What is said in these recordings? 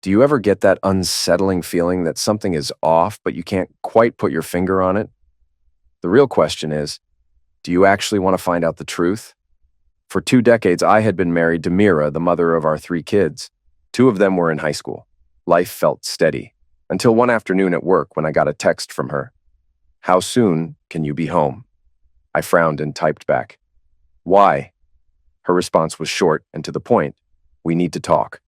Do you ever get that unsettling feeling that something is off, but you can't quite put your finger on it? The real question is, do you actually want to find out the truth? For 2 decades, I had been married to Mira, the mother of our 3 kids. 2 of them were in high school. Life felt steady, until one afternoon at work when I got a text from her. "How soon can you be home?" I frowned and typed back, "Why?" Her response was short and to the point. "We need to talk."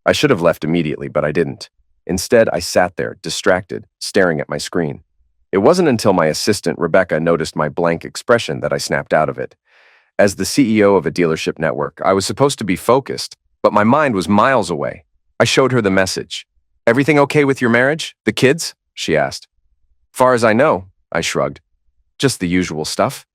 I should have left immediately, but I didn't. Instead, I sat there, distracted, staring at my screen. It wasn't until my assistant, Rebecca, noticed my blank expression that I snapped out of it. As the CEO of a dealership network, I was supposed to be focused, but my mind was miles away. I showed her the message. "Everything okay with your marriage? The kids?" she asked. "Far as I know," I shrugged. "Just the usual stuff."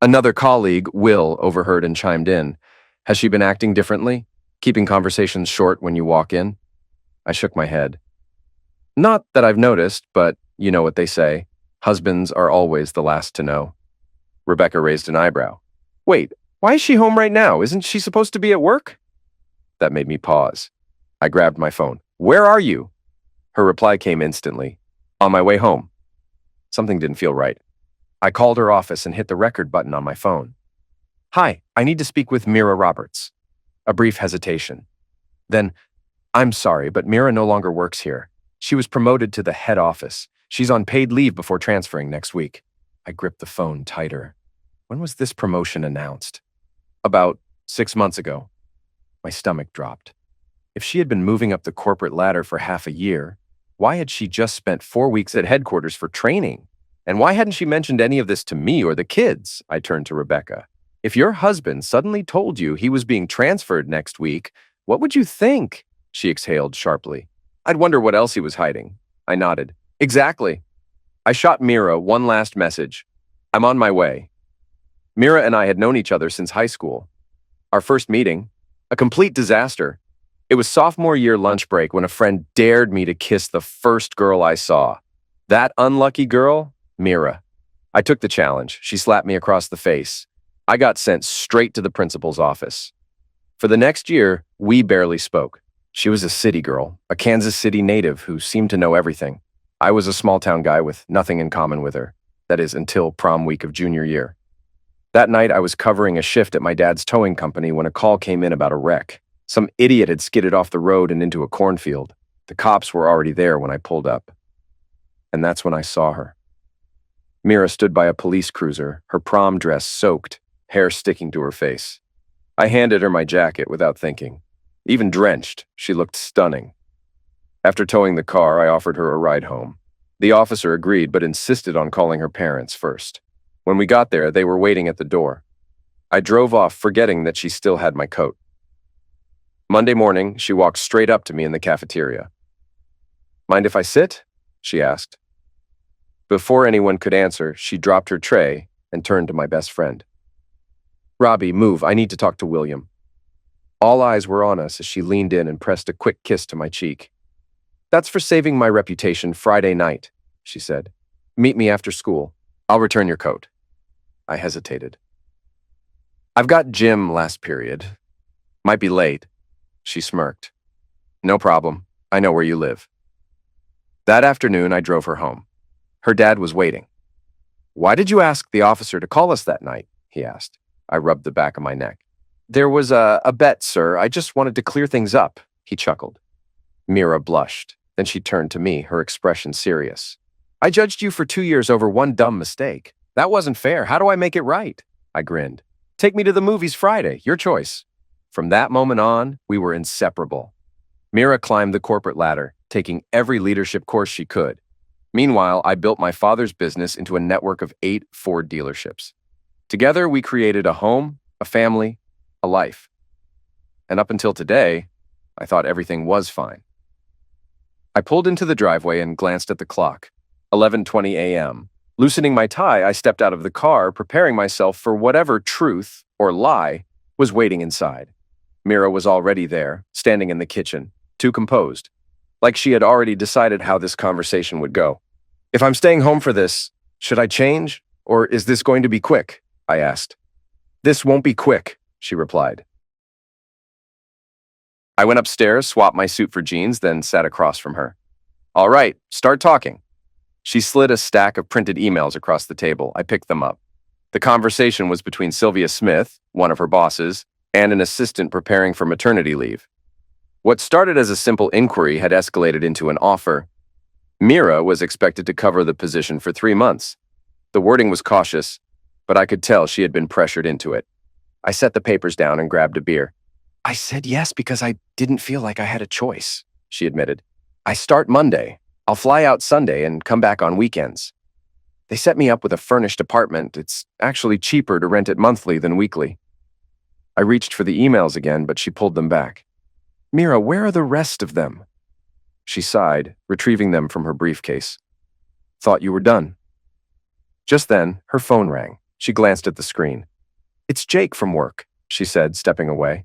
Another colleague, Will, overheard and chimed in. "Has she been acting differently? Keeping conversations short when you walk in?" I shook my head. "Not that I've noticed, but you know what they say. Husbands are always the last to know." Rebecca raised an eyebrow. "Wait, why is she home right now? Isn't she supposed to be at work?" That made me pause. I grabbed my phone. "Where are you?" Her reply came instantly. "On my way home." Something didn't feel right. I called her office and hit the record button on my phone. "Hi, I need to speak with Mira Roberts." A brief hesitation. Then, "I'm sorry, but Mira no longer works here. She was promoted to the head office. She's on paid leave before transferring next week." I gripped the phone tighter. When was this promotion announced? About 6 months ago. My stomach dropped. If she had been moving up the corporate ladder for half a year, why had she just spent 4 weeks at headquarters for training? And why hadn't she mentioned any of this to me or the kids? I turned to Rebecca. "If your husband suddenly told you he was being transferred next week, what would you think?" She exhaled sharply. "I'd wonder what else he was hiding." I nodded. "Exactly." I shot Mira one last message. "I'm on my way." Mira and I had known each other since high school. Our first meeting, a complete disaster. It was sophomore year lunch break when a friend dared me to kiss the first girl I saw. That unlucky girl? Mira. I took the challenge. She slapped me across the face. I got sent straight to the principal's office. For the next year, we barely spoke. She was a city girl, a Kansas City native who seemed to know everything. I was a small-town guy with nothing in common with her. That is, until prom week of junior year. That night, I was covering a shift at my dad's towing company when a call came in about a wreck. Some idiot had skidded off the road and into a cornfield. The cops were already there when I pulled up. And that's when I saw her. Mira stood by a police cruiser, her prom dress soaked, hair sticking to her face. I handed her my jacket without thinking. Even drenched, she looked stunning. After towing the car, I offered her a ride home. The officer agreed but insisted on calling her parents first. When we got there, they were waiting at the door. I drove off, forgetting that she still had my coat. Monday morning, she walked straight up to me in the cafeteria. "Mind if I sit?" she asked. Before anyone could answer, she dropped her tray and turned to my best friend. "Robbie, move. I need to talk to William." All eyes were on us as she leaned in and pressed a quick kiss to my cheek. "That's for saving my reputation Friday night," she said. "Meet me after school. I'll return your coat." I hesitated. "I've got gym last period. Might be late." She smirked. "No problem. I know where you live." That afternoon, I drove her home. Her dad was waiting. "Why did you ask the officer to call us that night?" he asked. I rubbed the back of my neck. "There was a bet, sir. I just wanted to clear things up," he chuckled. Mira blushed. Then she turned to me, her expression serious. "I judged you for 2 years over one dumb mistake. That wasn't fair. How do I make it right?" I grinned. "Take me to the movies Friday. Your choice." From that moment on, we were inseparable. Mira climbed the corporate ladder, taking every leadership course she could. Meanwhile, I built my father's business into a network of 8 Ford dealerships. Together, we created a home, a family, a life. And up until today, I thought everything was fine. I pulled into the driveway and glanced at the clock. 11:20 a.m. Loosening my tie, I stepped out of the car, preparing myself for whatever truth, or lie, was waiting inside. Mira was already there, standing in the kitchen, too composed, like she had already decided how this conversation would go. "If I'm staying home for this, should I change, or is this going to be quick?" I asked. "This won't be quick," she replied. I went upstairs, swapped my suit for jeans, then sat across from her. All right, start talking. She slid a stack of printed emails across the table. I picked them up. The conversation was between Sylvia Smith, one of her bosses, and an assistant preparing for maternity leave. What started as a simple inquiry had escalated into an offer. Mira was expected to cover the position for 3 months. The wording was cautious, but I could tell she had been pressured into it. I set the papers down and grabbed a beer. I said yes because I didn't feel like I had a choice, she admitted. I start Monday. I'll fly out Sunday and come back on weekends. They set me up with a furnished apartment. It's actually cheaper to rent it monthly than weekly. I reached for the emails again, but she pulled them back. Mira, where are the rest of them? She sighed, retrieving them from her briefcase. Thought you were done. Just then, her phone rang. She glanced at the screen. It's Jake from work, she said, stepping away.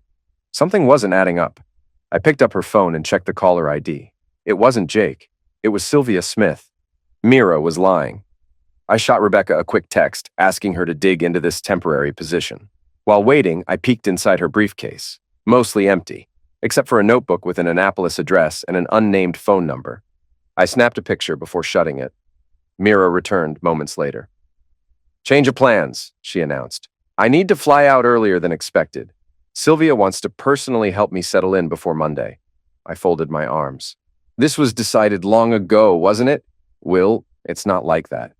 Something wasn't adding up. I picked up her phone and checked the caller ID. It wasn't Jake. It was Sylvia Smith. Mira was lying. I shot Rebecca a quick text, asking her to dig into this temporary position. While waiting, I peeked inside her briefcase, mostly empty, except for a notebook with an Annapolis address and an unnamed phone number. I snapped a picture before shutting it. Mira returned moments later. Change of plans, she announced. I need to fly out earlier than expected. Sylvia wants to personally help me settle in before Monday. I folded my arms. This was decided long ago, wasn't it? Will, it's not like that.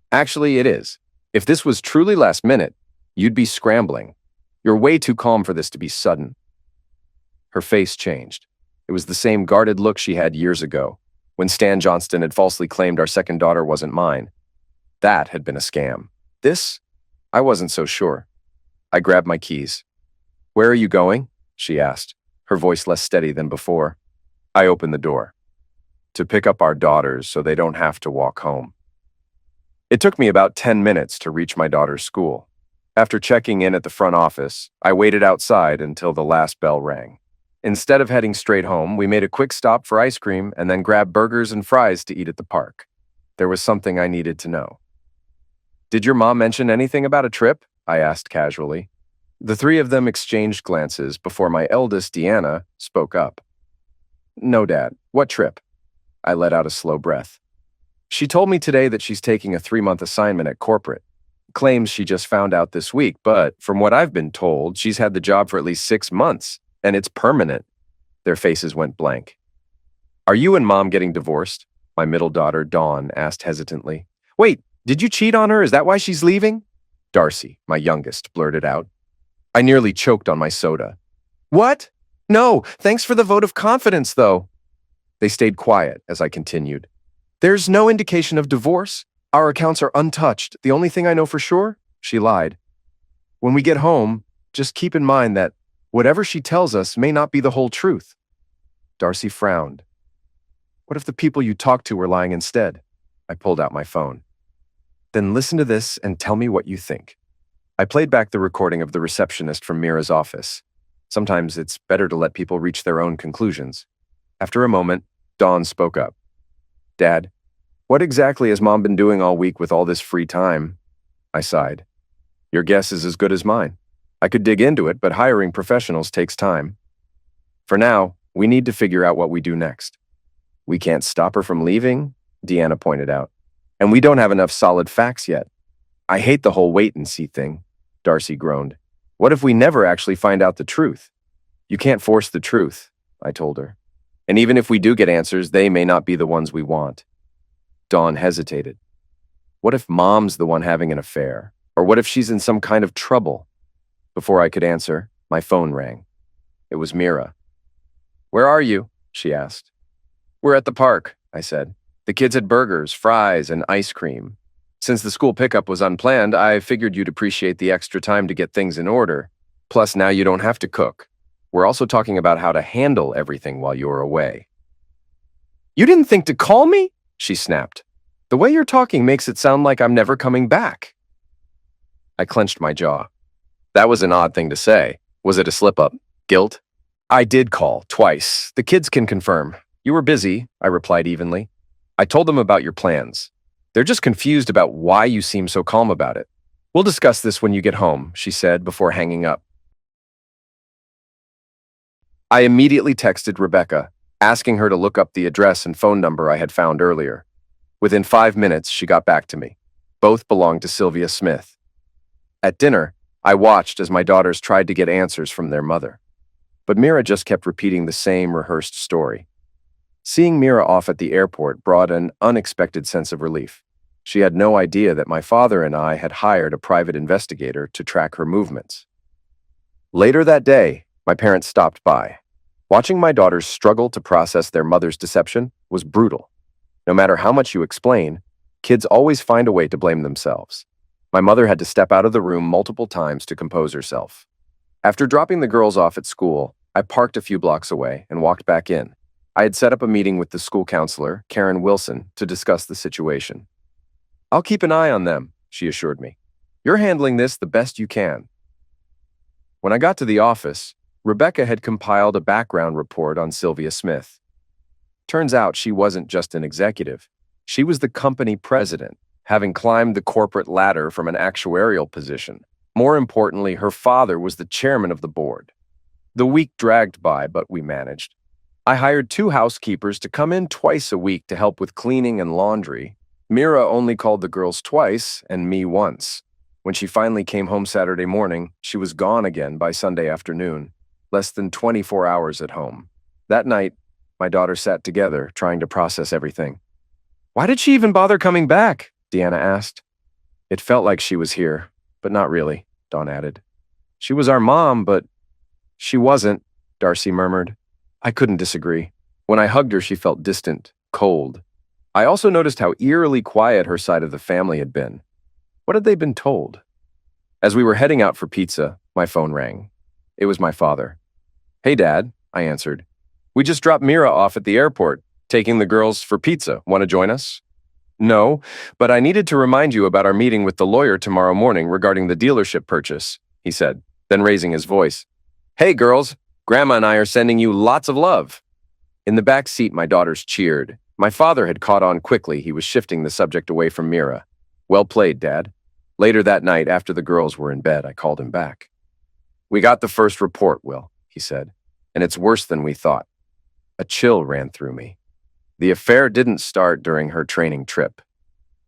Actually, it is. If this was truly last minute, you'd be scrambling. You're way too calm for this to be sudden. Her face changed. It was the same guarded look she had years ago, when Stan Johnston had falsely claimed our second daughter wasn't mine. That had been a scam. This? I wasn't so sure. I grabbed my keys. Where are you going? She asked, her voice less steady than before. I opened the door. To pick up our daughters so they don't have to walk home. It took me about 10 minutes to reach my daughter's school. After checking in at the front office, I waited outside until the last bell rang. Instead of heading straight home, we made a quick stop for ice cream and then grabbed burgers and fries to eat at the park. There was something I needed to know. Did your mom mention anything about a trip? I asked casually. The three of them exchanged glances before my eldest, Deanna, spoke up. No, Dad. What trip? I let out a slow breath. She told me today that she's taking a 3-month assignment at corporate. Claims she just found out this week, but from what I've been told, she's had the job for at least 6 months, and it's permanent. Their faces went blank. Are you and Mom getting divorced? My middle daughter, Dawn, asked hesitantly. Wait, did you cheat on her? Is that why she's leaving? Darcy, my youngest, blurted out. I nearly choked on my soda. What? No, thanks for the vote of confidence, though. They stayed quiet as I continued. There's no indication of divorce. Our accounts are untouched. The only thing I know for sure, she lied. When we get home, just keep in mind that whatever she tells us may not be the whole truth. Darcy frowned. What if the people you talked to were lying instead? I pulled out my phone. Then listen to this and tell me what you think. I played back the recording of the receptionist from Mira's office. Sometimes it's better to let people reach their own conclusions. After a moment, Dawn spoke up. Dad, what exactly has Mom been doing all week with all this free time? I sighed. Your guess is as good as mine. I could dig into it, but hiring professionals takes time. For now, we need to figure out what we do next. We can't stop her from leaving, Deanna pointed out. And we don't have enough solid facts yet. I hate the whole wait and see thing, Darcy groaned. What if we never actually find out the truth? You can't force the truth, I told her. And even if we do get answers, they may not be the ones we want. Dawn hesitated. What if Mom's the one having an affair? Or what if she's in some kind of trouble? Before I could answer, my phone rang. It was Mira. Where are you? She asked. We're at the park, I said. The kids had burgers, fries, and ice cream. Since the school pickup was unplanned, I figured you'd appreciate the extra time to get things in order. Plus, now you don't have to cook. We're also talking about how to handle everything while you're away. You didn't think to call me? She snapped. The way you're talking makes it sound like I'm never coming back. I clenched my jaw. That was an odd thing to say. Was it a slip-up? Guilt? I did call, twice. The kids can confirm. You were busy, I replied evenly. I told them about your plans. They're just confused about why you seem so calm about it. We'll discuss this when you get home, she said before hanging up. I immediately texted Rebecca, asking her to look up the address and phone number I had found earlier. Within 5 minutes, she got back to me. Both belonged to Sylvia Smith. At dinner, I watched as my daughters tried to get answers from their mother. But Mira just kept repeating the same rehearsed story. Seeing Mira off at the airport brought an unexpected sense of relief. She had no idea that my father and I had hired a private investigator to track her movements. Later that day, my parents stopped by. Watching my daughters struggle to process their mother's deception was brutal. No matter how much you explain, kids always find a way to blame themselves. My mother had to step out of the room multiple times to compose herself. After dropping the girls off at school, I parked a few blocks away and walked back in. I had set up a meeting with the school counselor, Karen Wilson, to discuss the situation. "I'll keep an eye on them," she assured me. "You're handling this the best you can." When I got to the office, Rebecca had compiled a background report on Sylvia Smith. Turns out she wasn't just an executive. She was the company president, having climbed the corporate ladder from an actuarial position. More importantly, her father was the chairman of the board. The week dragged by, but we managed. I hired 2 housekeepers to come in twice a week to help with cleaning and laundry. Mira only called the girls twice and me once. When she finally came home Saturday morning, she was gone again by Sunday afternoon, less than 24 hours at home. That night, my daughters sat together, trying to process everything. "Why did she even bother coming back?" Deanna asked. "It felt like she was here, but not really," Dawn added. "She was our mom, but she wasn't," Darcy murmured. I couldn't disagree. When I hugged her, she felt distant, cold. I also noticed how eerily quiet her side of the family had been. What had they been told? As we were heading out for pizza, my phone rang. It was my father. "Hey, Dad," I answered. "We just dropped Mira off at the airport, taking the girls for pizza. Want to join us?" "No, but I needed to remind you about our meeting with the lawyer tomorrow morning regarding the dealership purchase," he said, then raising his voice. "Hey, girls, Grandma and I are sending you lots of love." In the back seat, my daughters cheered. My father had caught on quickly. He was shifting the subject away from Mira. "Well played, Dad." Later that night, after the girls were in bed, I called him back. "We got the first report, Will," he said, "and it's worse than we thought." A chill ran through me. The affair didn't start during her training trip.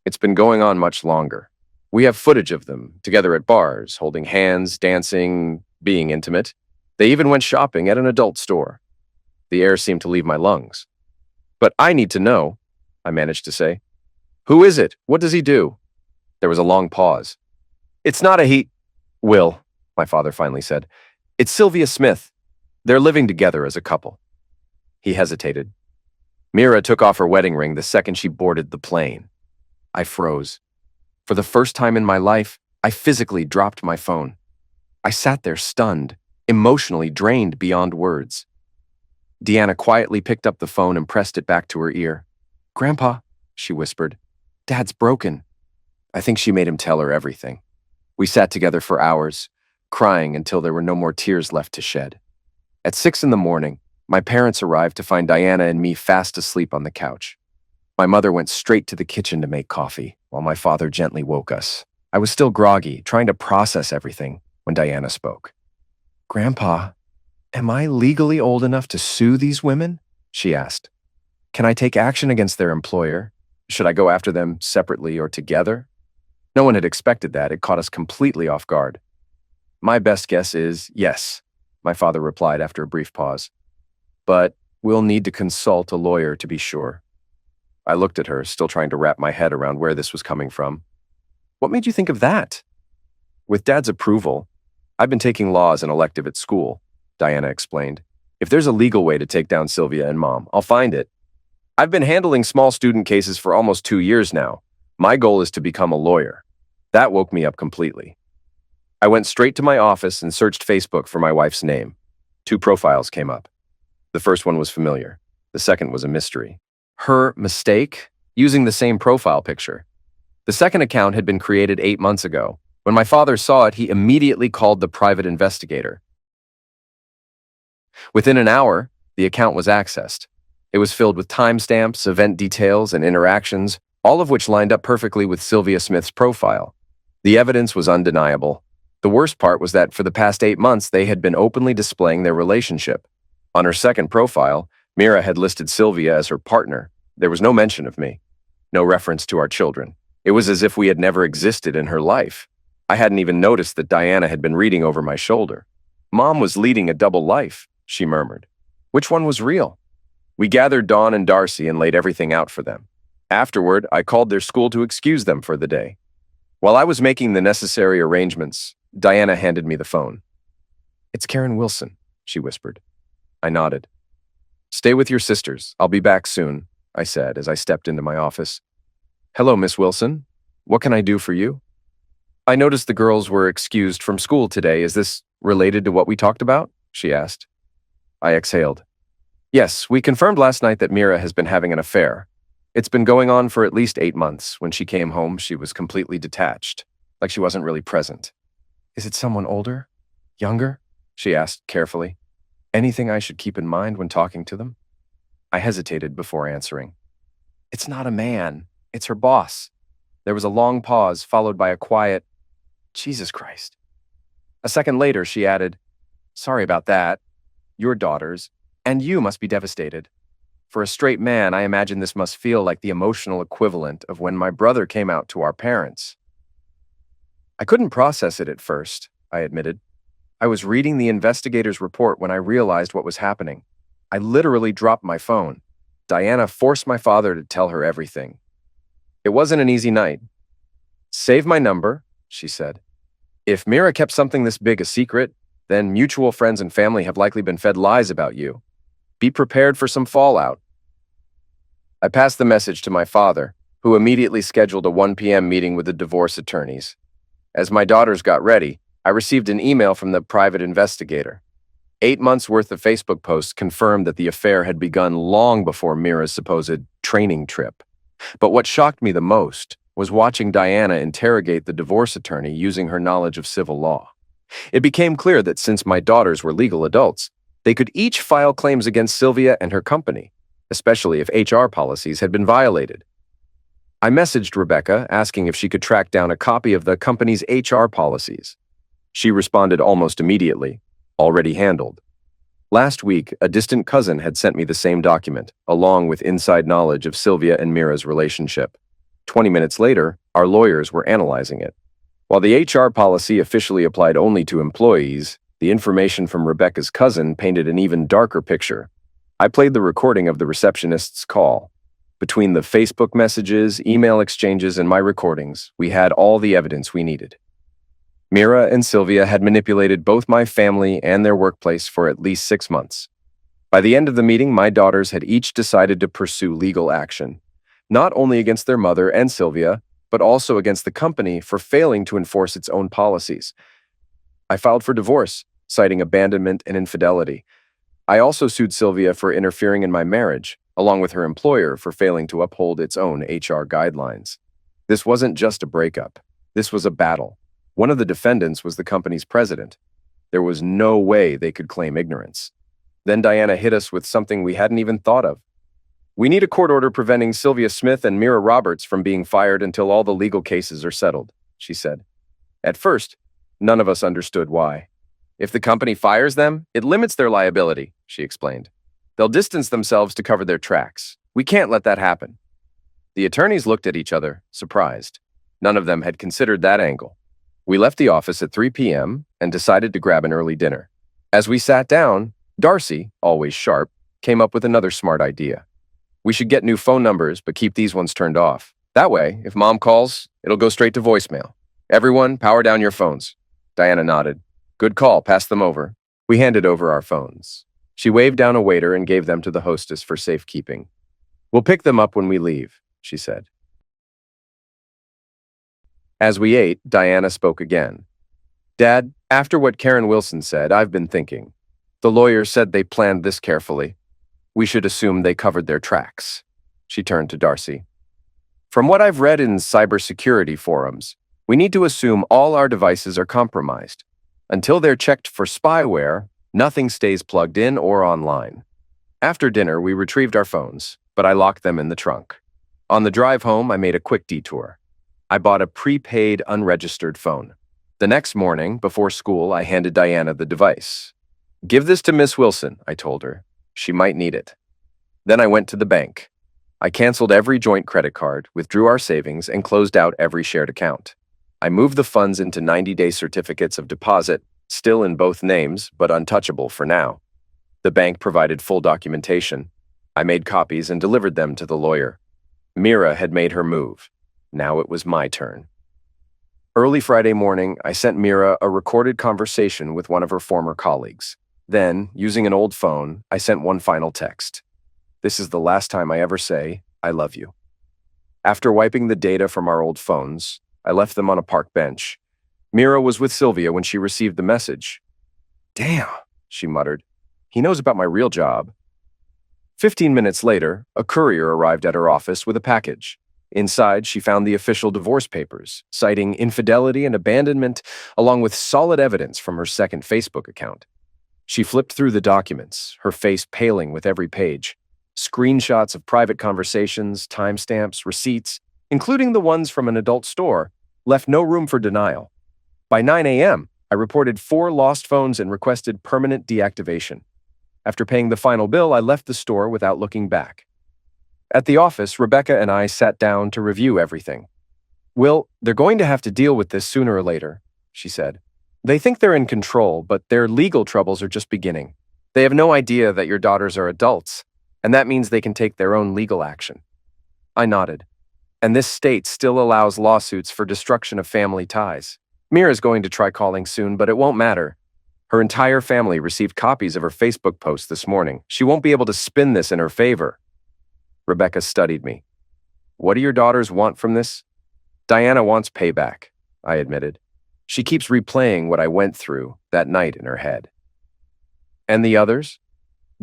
It's been going on much longer. We have footage of them, together at bars, holding hands, dancing, being intimate. They even went shopping at an adult store. The air seemed to leave my lungs. "But I need to know," I managed to say. "Who is it? What does he do?" There was a long pause. "It's not a he, Will," my father finally said. "It's Sylvia Smith. They're living together as a couple." He hesitated. "Mira took off her wedding ring the second she boarded the plane." I froze. For the first time in my life, I physically dropped my phone. I sat there stunned, emotionally drained beyond words. Deanna quietly picked up the phone and pressed it back to her ear. "Grandpa," she whispered, "Dad's broken." I think she made him tell her everything. We sat together for hours, crying until there were no more tears left to shed. At 6 a.m, my parents arrived to find Diana and me fast asleep on the couch. My mother went straight to the kitchen to make coffee, while my father gently woke us. I was still groggy, trying to process everything, when Diana spoke. "Grandpa, am I legally old enough to sue these women?" she asked. "Can I take action against their employer? Should I go after them separately or together?" No one had expected that. It caught us completely off guard. "My best guess is yes," my father replied after a brief pause. "But we'll need to consult a lawyer to be sure." I looked at her, still trying to wrap my head around where this was coming from. "What made you think of that?" "With Dad's approval, I've been taking law as an elective at school," Diana explained. "If there's a legal way to take down Sylvia and Mom, I'll find it. I've been handling small student cases for almost 2 years now. My goal is to become a lawyer." That woke me up completely. I went straight to my office and searched Facebook for my wife's name. 2 profiles came up. The first one was familiar. The second was a mystery. Her mistake? Using the same profile picture. The second account had been created 8 months ago. When my father saw it, he immediately called the private investigator. Within an hour, the account was accessed. It was filled with timestamps, event details, and interactions, all of which lined up perfectly with Sylvia Smith's profile. The evidence was undeniable. The worst part was that for the past 8 months, they had been openly displaying their relationship. On her second profile, Mira had listed Sylvia as her partner. There was no mention of me, no reference to our children. It was as if we had never existed in her life. I hadn't even noticed that Diana had been reading over my shoulder. Mom was leading a double life, she murmured. Which one was real? We gathered Dawn and Darcy and laid everything out for them. Afterward, I called their school to excuse them for the day. While I was making the necessary arrangements, Diana handed me the phone. "It's Karen Wilson," she whispered. I nodded. "Stay with your sisters. I'll be back soon," I said as I stepped into my office. "Hello, Miss Wilson. What can I do for you?" "I noticed the girls were excused from school today. Is this related to what we talked about?" she asked. I exhaled. "Yes, we confirmed last night that Mira has been having an affair. It's been going on for at least 8 months. When she came home, she was completely detached, like she wasn't really present." "Is it someone older? Younger?" she asked carefully. "Anything I should keep in mind when talking to them?" I hesitated before answering. "It's not a man. It's her boss." There was a long pause, followed by a quiet, "Jesus Christ." A second later, she added, "Sorry about that. Your daughters, and you must be devastated. For a straight man, I imagine this must feel like the emotional equivalent of when my brother came out to our parents." I couldn't process it at first, I admitted. I was reading the investigator's report when I realized what was happening. I literally dropped my phone. Diana forced my father to tell her everything. It wasn't an easy night. "Save my number," she said. "If Mira kept something this big a secret, then mutual friends and family have likely been fed lies about you. Be prepared for some fallout." I passed the message to my father, who immediately scheduled a 1 p.m. meeting with the divorce attorneys. As my daughters got ready, I received an email from the private investigator. 8 months' worth of Facebook posts confirmed that the affair had begun long before Mira's supposed training trip. But what shocked me the most was watching Diana interrogate the divorce attorney using her knowledge of civil law. It became clear that since my daughters were legal adults, they could each file claims against Sylvia and her company, especially if HR policies had been violated. I messaged Rebecca asking if she could track down a copy of the company's HR policies. She responded almost immediately, "Already handled." Last week, a distant cousin had sent me the same document, along with inside knowledge of Sylvia and Mira's relationship. 20 minutes later, our lawyers were analyzing it. While the HR policy officially applied only to employees, the information from Rebecca's cousin painted an even darker picture. I played the recording of the receptionist's call. Between the Facebook messages, email exchanges, and my recordings, we had all the evidence we needed. Mira and Sylvia had manipulated both my family and their workplace for at least 6 months. By the end of the meeting, my daughters had each decided to pursue legal action, not only against their mother and Sylvia, but also against the company for failing to enforce its own policies. I filed for divorce, citing abandonment and infidelity. I also sued Sylvia for interfering in my marriage, along with her employer for failing to uphold its own HR guidelines. This wasn't just a breakup. This was a battle. One of the defendants was the company's president. There was no way they could claim ignorance. Then Diana hit us with something we hadn't even thought of. "We need a court order preventing Sylvia Smith and Mira Roberts from being fired until all the legal cases are settled," she said. At first, none of us understood why. "If the company fires them, it limits their liability," she explained. "They'll distance themselves to cover their tracks. We can't let that happen." The attorneys looked at each other, surprised. None of them had considered that angle. We left the office at 3 p.m. and decided to grab an early dinner. As we sat down, Darcy, always sharp, came up with another smart idea. "We should get new phone numbers, but keep these ones turned off. That way, if Mom calls, it'll go straight to voicemail. Everyone, power down your phones." Diana nodded. "Good call, pass them over." We handed over our phones. She waved down a waiter and gave them to the hostess for safekeeping. "We'll pick them up when we leave," she said. As we ate, Diana spoke again. "Dad, after what Karen Wilson said, I've been thinking. The lawyers said they planned this carefully. We should assume they covered their tracks." She turned to Darcy. "From what I've read in cybersecurity forums, we need to assume all our devices are compromised. Until they're checked for spyware, nothing stays plugged in or online." After dinner, we retrieved our phones, but I locked them in the trunk. On the drive home, I made a quick detour. I bought a prepaid, unregistered phone. The next morning, before school, I handed Diana the device. "Give this to Miss Wilson," I told her. She might need it. Then I went to the bank. I canceled every joint credit card, withdrew our savings, and closed out every shared account. I moved the funds into 90-day certificates of deposit, still in both names, but untouchable for now. The bank provided full documentation. I made copies and delivered them to the lawyer. Mira had made her move. Now it was my turn. Early Friday morning, I sent Mira a recorded conversation with one of her former colleagues. Then, using an old phone, I sent one final text. This is the last time I ever say, I love you. After wiping the data from our old phones, I left them on a park bench. Mira was with Sylvia when she received the message. Damn, she muttered. He knows about my real job. 15 minutes later, a courier arrived at her office with a package. Inside, she found the official divorce papers, citing infidelity and abandonment, along with solid evidence from her second Facebook account. She flipped through the documents, her face paling with every page. Screenshots of private conversations, timestamps, receipts, including the ones from an adult store, left no room for denial. By 9 a.m., I reported 4 lost phones and requested permanent deactivation. After paying the final bill, I left the store without looking back. At the office, Rebecca and I sat down to review everything. Will, they're going to have to deal with this sooner or later, she said. They think they're in control, but their legal troubles are just beginning. They have no idea that your daughters are adults, and that means they can take their own legal action. I nodded. And this state still allows lawsuits for destruction of family ties. Mira's going to try calling soon, but it won't matter. Her entire family received copies of her Facebook post this morning. She won't be able to spin this in her favor. Rebecca studied me. What do your daughters want from this? Diana wants payback, I admitted. She keeps replaying what I went through that night in her head. And the others?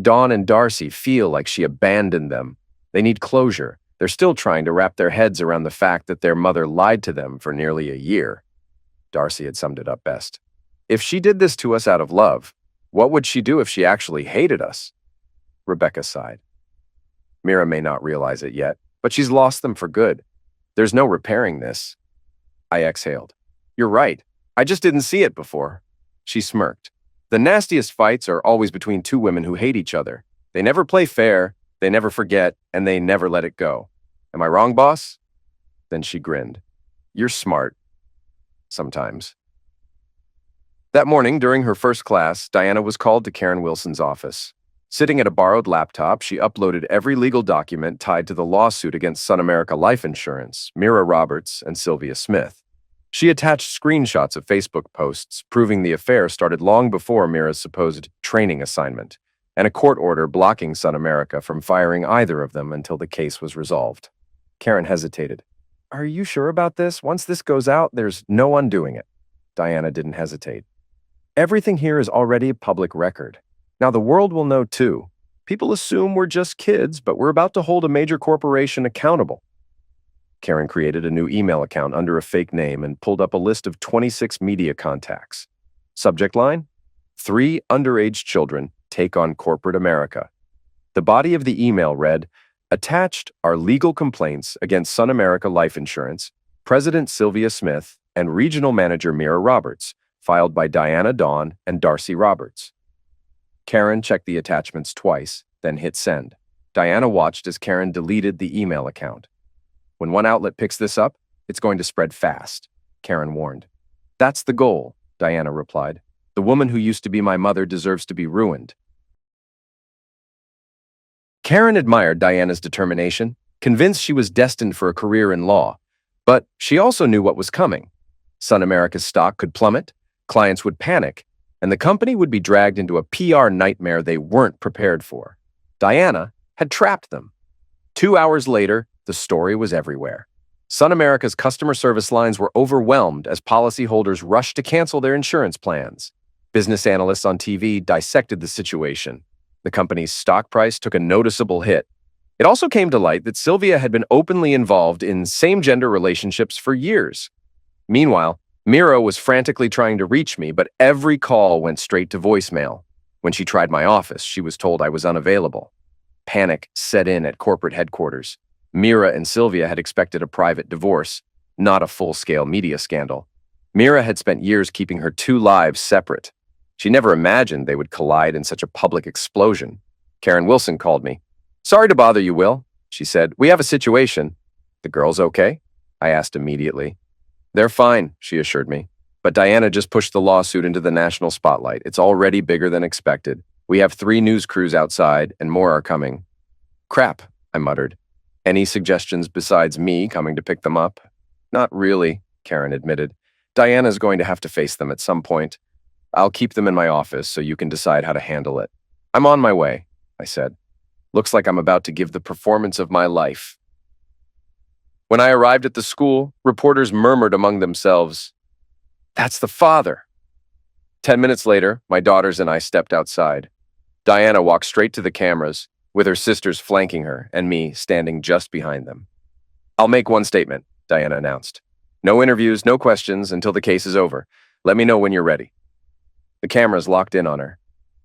Dawn and Darcy feel like she abandoned them. They need closure. They're still trying to wrap their heads around the fact that their mother lied to them for nearly a year. Darcy had summed it up best. If she did this to us out of love, what would she do if she actually hated us? Rebecca sighed. Mira may not realize it yet, but she's lost them for good. There's no repairing this. I exhaled. You're right. I just didn't see it before. She smirked. The nastiest fights are always between two women who hate each other. They never play fair, they never forget, and they never let it go. Am I wrong, boss? Then she grinned. You're smart. Sometimes. That morning, during her first class, Diana was called to Karen Wilson's office. Sitting at a borrowed laptop, she uploaded every legal document tied to the lawsuit against Sun America Life Insurance, Mira Roberts, and Sylvia Smith. She attached screenshots of Facebook posts proving the affair started long before Mira's supposed training assignment, and a court order blocking Sun America from firing either of them until the case was resolved. Karen hesitated. Are you sure about this? Once this goes out, there's no undoing it. Diana didn't hesitate. Everything here is already a public record. Now the world will know too. People assume we're just kids, but we're about to hold a major corporation accountable. Karen created a new email account under a fake name and pulled up a list of 26 media contacts. Subject line: 3 underage children take on corporate America. The body of the email read, attached are legal complaints against Sun America Life Insurance, President Sylvia Smith, and Regional Manager Mira Roberts, filed by Diana Dawn and Darcy Roberts. Karen checked the attachments twice, then hit send. Diana watched as Karen deleted the email account. When one outlet picks this up, it's going to spread fast, Karen warned. That's the goal, Diana replied. The woman who used to be my mother deserves to be ruined. Karen admired Diana's determination, convinced she was destined for a career in law. But she also knew what was coming. Sun America's stock could plummet, clients would panic, and the company would be dragged into a PR nightmare they weren't prepared for. Diana had trapped them. 2 hours later, the story was everywhere. Sun America's customer service lines were overwhelmed as policyholders rushed to cancel their insurance plans. Business analysts on TV dissected the situation. The company's stock price took a noticeable hit. It also came to light that Sylvia had been openly involved in same-gender relationships for years. Meanwhile, Mira was frantically trying to reach me, but every call went straight to voicemail. When she tried my office, she was told I was unavailable. Panic set in at corporate headquarters. Mira and Sylvia had expected a private divorce, not a full-scale media scandal. Mira had spent years keeping her 2 lives separate. She never imagined they would collide in such a public explosion. Karen Wilson called me. "Sorry to bother you, Will," she said. "We have a situation." "The girls okay?" I asked immediately. "They're fine," she assured me. "But Diana just pushed the lawsuit into the national spotlight. It's already bigger than expected. We have 3 news crews outside, and more are coming." "Crap," I muttered. "Any suggestions besides me coming to pick them up?" "Not really," Karen admitted. "Diana's going to have to face them at some point. I'll keep them in my office so you can decide how to handle it." "I'm on my way," I said. "Looks like I'm about to give the performance of my life." When I arrived at the school, reporters murmured among themselves, "That's the father." 10 minutes later, my daughters and I stepped outside. Diana walked straight to the cameras, with her sisters flanking her and me standing just behind them. "I'll make one statement," Diana announced. "No interviews, no questions until the case is over. Let me know when you're ready." The cameras locked in on her.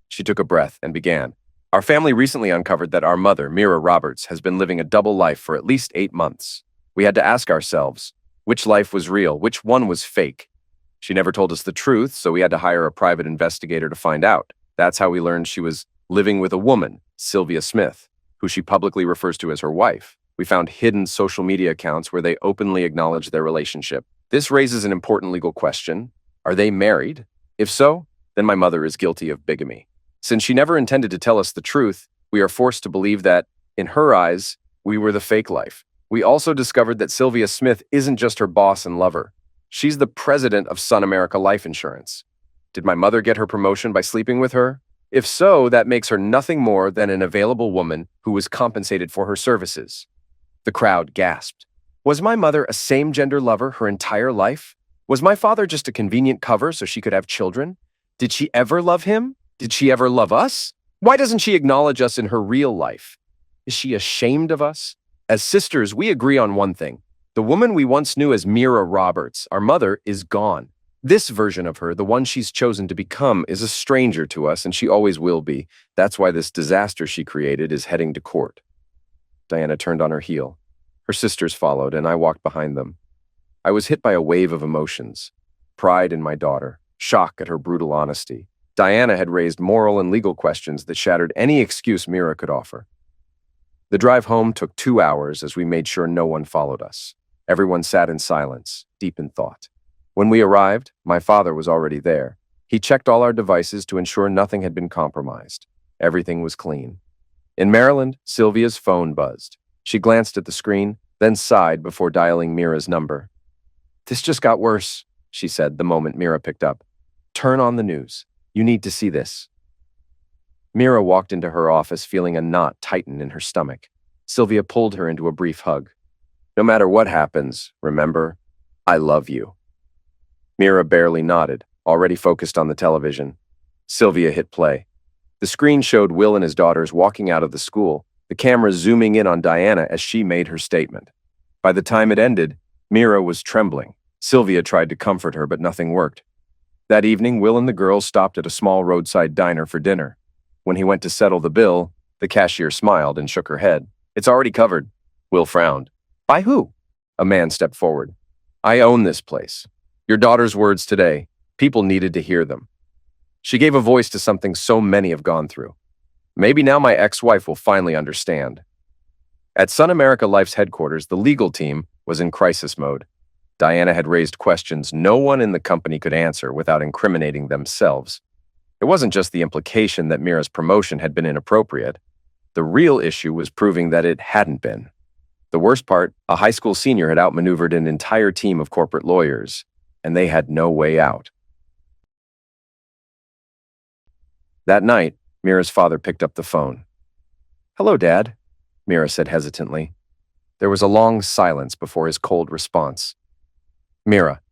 She took a breath and began. "Our family recently uncovered that our mother, Mira Roberts, has been living a double life for at least 8 months. We had to ask ourselves, which life was real, which one was fake? She never told us the truth, so we had to hire a private investigator to find out. That's how we learned she was living with a woman, Sylvia Smith, who she publicly refers to as her wife. We found hidden social media accounts where they openly acknowledge their relationship. This raises an important legal question. Are they married? If so, then my mother is guilty of bigamy. Since she never intended to tell us the truth, we are forced to believe that, in her eyes, we were the fake life. We also discovered that Sylvia Smith isn't just her boss and lover. She's the president of Sun America Life Insurance. Did my mother get her promotion by sleeping with her? If so, that makes her nothing more than an available woman who was compensated for her services. The crowd gasped. Was my mother a same-gender lover her entire life? Was my father just a convenient cover so she could have children? Did she ever love him? Did she ever love us? Why doesn't she acknowledge us in her real life? Is she ashamed of us? As sisters, we agree on one thing. The woman we once knew as Mira Roberts, our mother, is gone. This version of her, the one she's chosen to become, is a stranger to us, and she always will be. That's why this disaster she created is heading to court. Diana turned on her heel. Her sisters followed, and I walked behind them. I was hit by a wave of emotions. Pride in my daughter, shock at her brutal honesty. Diana had raised moral and legal questions that shattered any excuse Mira could offer. The drive home took 2 hours as we made sure no one followed us. Everyone sat in silence, deep in thought. When we arrived, my father was already there. He checked all our devices to ensure nothing had been compromised. Everything was clean. In Maryland, Sylvia's phone buzzed. She glanced at the screen, then sighed before dialing Mira's number. "This just got worse," she said the moment Mira picked up. "Turn on the news. You need to see this." Mira walked into her office feeling a knot tighten in her stomach. Sylvia pulled her into a brief hug. "No matter what happens, remember, I love you." Mira barely nodded, already focused on the television. Sylvia hit play. The screen showed Will and his daughters walking out of the school, the camera zooming in on Diana as she made her statement. By the time it ended, Mira was trembling. Sylvia tried to comfort her, but nothing worked. That evening, Will and the girls stopped at a small roadside diner for dinner. When he went to settle the bill, the cashier smiled and shook her head. "It's already covered." Will frowned. "By who?" A man stepped forward. "I own this place. Your daughter's words today, people needed to hear them. She gave a voice to something so many have gone through. Maybe now my ex-wife will finally understand." At Sun America Life's headquarters, the legal team was in crisis mode. Diana had raised questions no one in the company could answer without incriminating themselves. It wasn't just the implication that Mira's promotion had been inappropriate. The real issue was proving that it hadn't been. The worst part, a high school senior had outmaneuvered an entire team of corporate lawyers, and they had no way out. That night, Mira's father picked up the phone. "Hello, Dad," Mira said hesitantly. There was a long silence before his cold response. "Mira,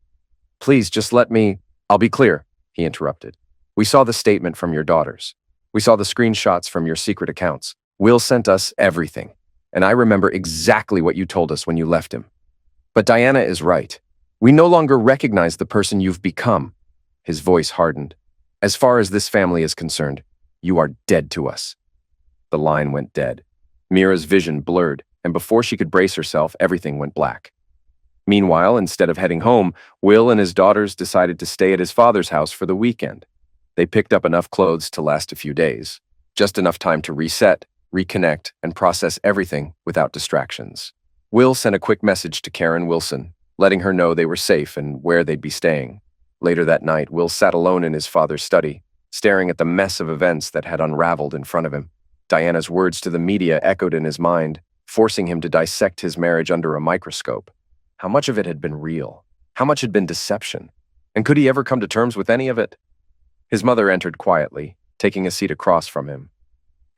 please just let me—" "I'll be clear," he interrupted. "We saw the statement from your daughters. We saw the screenshots from your secret accounts. Will sent us everything, and I remember exactly what you told us when you left him. But Diana is right. We no longer recognize the person you've become." His voice hardened. "As far as this family is concerned, you are dead to us." The line went dead. Mira's vision blurred, and before she could brace herself, everything went black. Meanwhile, instead of heading home, Will and his daughters decided to stay at his father's house for the weekend. They picked up enough clothes to last a few days. Just enough time to reset, reconnect, and process everything without distractions. Will sent a quick message to Karen Wilson, letting her know they were safe and where they'd be staying. Later that night, Will sat alone in his father's study, staring at the mess of events that had unraveled in front of him. Diana's words to the media echoed in his mind, forcing him to dissect his marriage under a microscope. How much of it had been real? How much had been deception? And could he ever come to terms with any of it? His mother entered quietly, taking a seat across from him.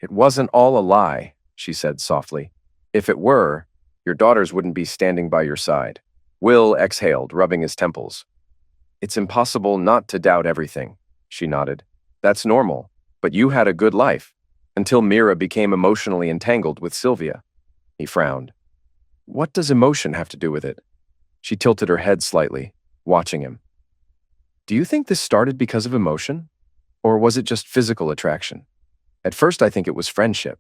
"It wasn't all a lie," she said softly. "If it were, your daughters wouldn't be standing by your side." Will exhaled, rubbing his temples. "It's impossible not to doubt everything," she nodded. "That's normal, but you had a good life, until Mira became emotionally entangled with Sylvia." He frowned. "What does emotion have to do with it?" She tilted her head slightly, watching him. "Do you think this started because of emotion? Or was it just physical attraction? At first, I think it was friendship.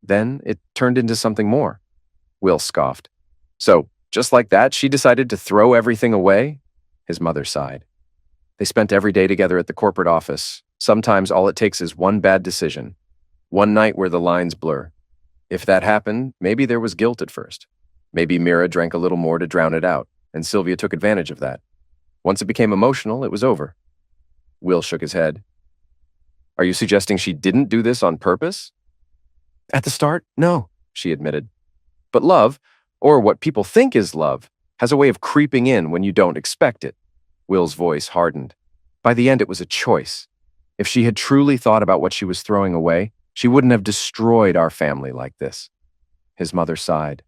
Then it turned into something more." Will scoffed. "So, just like that, she decided to throw everything away?" His mother sighed. "They spent every day together at the corporate office. Sometimes all it takes is one bad decision. One night where the lines blur. If that happened, maybe there was guilt at first. Maybe Mira drank a little more to drown it out, and Sylvia took advantage of that. Once it became emotional, it was over." Will shook his head. "Are you suggesting she didn't do this on purpose?" "At the start, no," she admitted. "But love, or what people think is love, has a way of creeping in when you don't expect it." Will's voice hardened. "By the end, it was a choice. If she had truly thought about what she was throwing away, she wouldn't have destroyed our family like this." His mother sighed.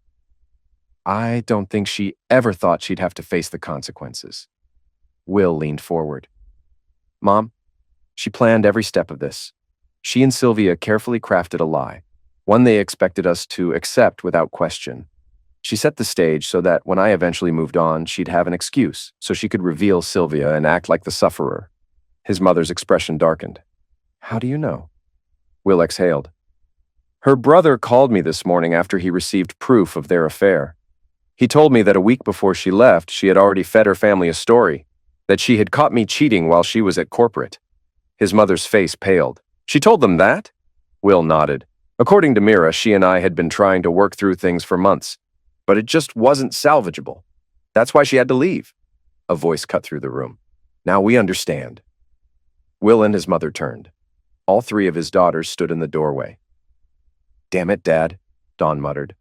"I don't think she ever thought she'd have to face the consequences." Will leaned forward. "Mom, she planned every step of this. She and Sylvia carefully crafted a lie, one they expected us to accept without question. She set the stage so that when I eventually moved on, she'd have an excuse, so she could reveal Sylvia and act like the sufferer." His mother's expression darkened. "How do you know?" Will exhaled. "Her brother called me this morning after he received proof of their affair. He told me that a week before she left, she had already fed her family a story, that she had caught me cheating while she was at corporate." His mother's face paled. "She told them that?" Will nodded. "According to Mira, she and I had been trying to work through things for months, but it just wasn't salvageable. That's why she had to leave." A voice cut through the room. "Now we understand." Will and his mother turned. All three of his daughters stood in the doorway. "Damn it, Dad," Dawn muttered.